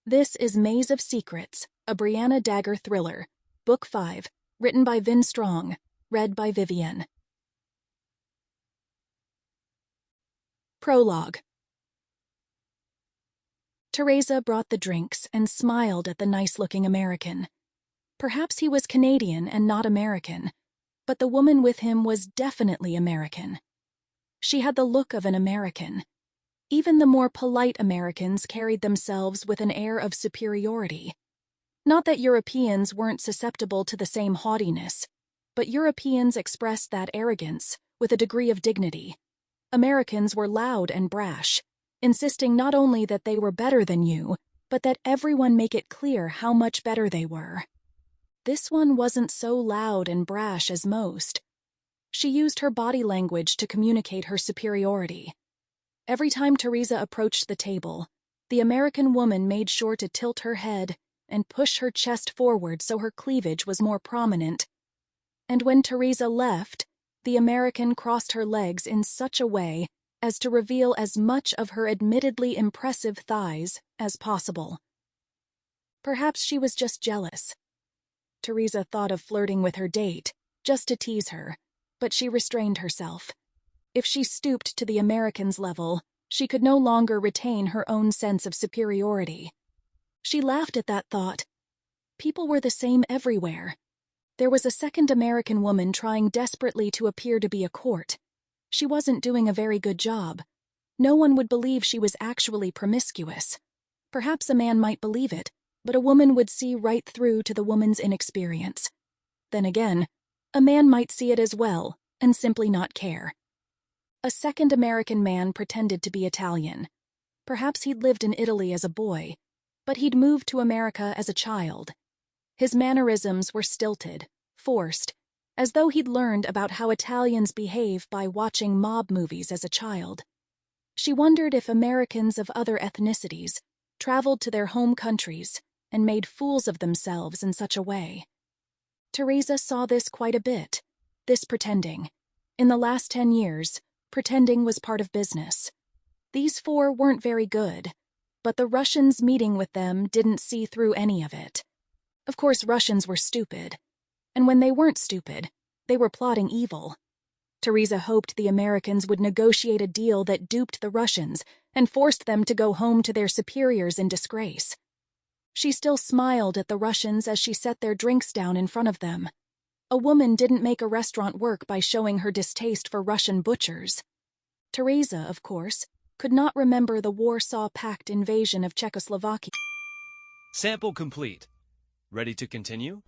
This is Maze of Secrets, a Brianna Dagger Thriller, Book 5, written by Vin Strong, read by Vivienne. Prologue. Teresa brought the drinks and smiled at the nice-looking American. Perhaps he was Canadian and not American, but the woman with him was definitely American. She had the look of an American. Even the more polite Americans carried themselves with an air of superiority. Not that Europeans weren't susceptible to the same haughtiness, but Europeans expressed that arrogance with a degree of dignity. Americans were loud and brash, insisting not only that they were better than you, but that everyone make it clear how much better they were. This one wasn't so loud and brash as most. She used her body language to communicate her superiority. Every time Teresa approached the table, the American woman made sure to tilt her head and push her chest forward so her cleavage was more prominent. And when Teresa left, the American crossed her legs in such a way as to reveal as much of her admittedly impressive thighs as possible. Perhaps she was just jealous. Teresa thought of flirting with her date, just to tease her, but she restrained herself. If she stooped to the American's level, she could no longer retain her own sense of superiority. She laughed at that thought. People were the same everywhere. There was a second American woman trying desperately to appear to be a court. She wasn't doing a very good job. No one would believe she was actually promiscuous. Perhaps a man might believe it, but a woman would see right through to the woman's inexperience. Then again, a man might see it as well and simply not care. A second American man pretended to be Italian. Perhaps he'd lived in Italy as a boy, but he'd moved to America as a child. His mannerisms were stilted, forced, as though he'd learned about how Italians behave by watching mob movies as a child. She wondered if Americans of other ethnicities traveled to their home countries and made fools of themselves in such a way. Teresa saw this quite a bit, this pretending. In the last 10 years, pretending was part of business. These four weren't very good, but the Russians meeting with them didn't see through any of it. Of course, Russians were stupid, and when they weren't stupid, they were plotting evil. Teresa hoped the Americans would negotiate a deal that duped the Russians and forced them to go home to their superiors in disgrace. She still smiled at the Russians as she set their drinks down in front of them. A woman didn't make a restaurant work by showing her distaste for Russian butchers. Teresa, of course, could not remember the Warsaw Pact invasion of Czechoslovakia. Sample complete. Ready to continue?